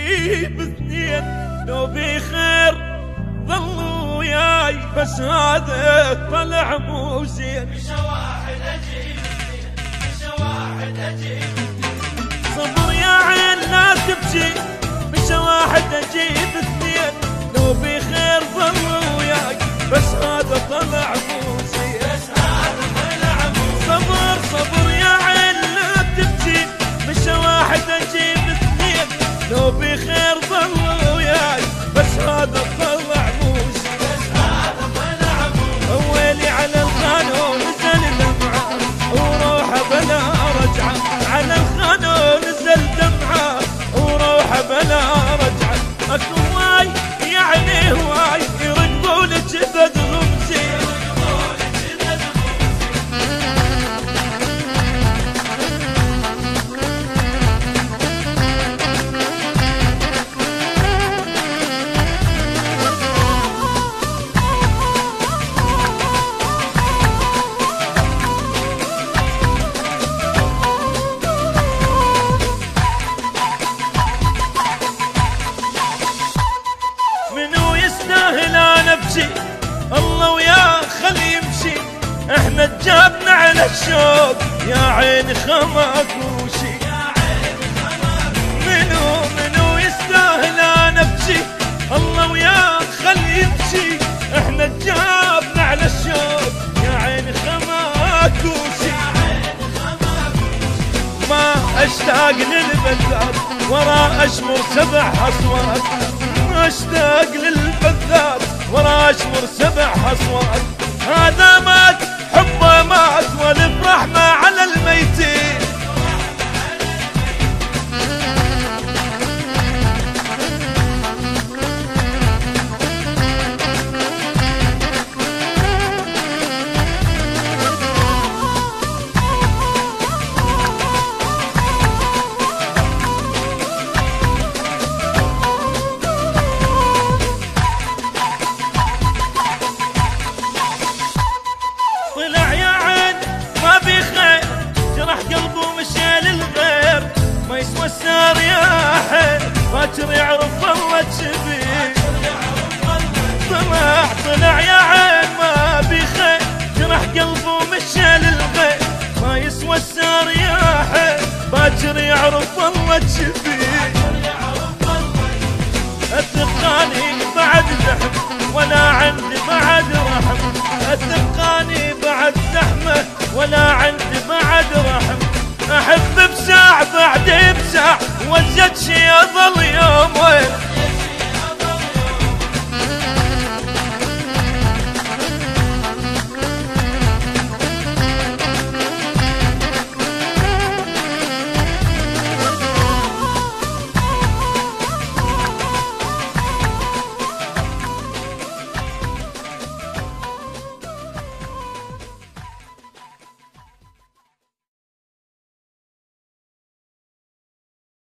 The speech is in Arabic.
اجيب اثنين لو بخير ظلوا وياي، بس هذا طلع مو زين. مش واحد اجيب اثنين، مش واحد اجيب اثنين. صبر يا عين لا تبكي، مش واحد اجيب اثنين لو بخير ظلوا وياي، بس هذا طلع مو زين. بس هذا طلع مو زين. صبر صبر يا عين لا تبكي، مش واحد اجيب اثنين لو بخير ظلوا وياي، بس هذا طلع مو زين. بس هذا طلع مو زين. ويلي على الخانون نزل دمعه وروحه بلا رجعه، على الخانون نزل دمعه وروحه بلا رجعه. اكو هواي يعني هواي يرقبوا لك بدرهم زين. منو يستاهل انا ابكي، الله وياه خلي يمشي، احنا تجابنا على الشوق يا عين خماكوشي. منو يستاهل انا ابكي، الله وياه خلي يمشي، احنا تجابنا على الشوق يا عين خماكوشي. ما اشتاق للبذات ورا اشمر 7 اصوات، ما اشتاق للبذات ورا اشمر 7 اصوات. هذا مات حبه مات والافراح ما على الميتين. طلع يا عين ما بي خير، جرح قلبه ومشى للغير، ما يسوى السار يا حين، باكر يعرف الله تشبيه. طلع يا عين ما بي خير، جرح قلبه ومشى للغير، ما يسوى السار يا حين، باكر يعرف الله تشبيه. اتقاني بعد زحم ولا عندي بعد رحم، اتقاني بعد زحمه ولا عندي بعد رحم.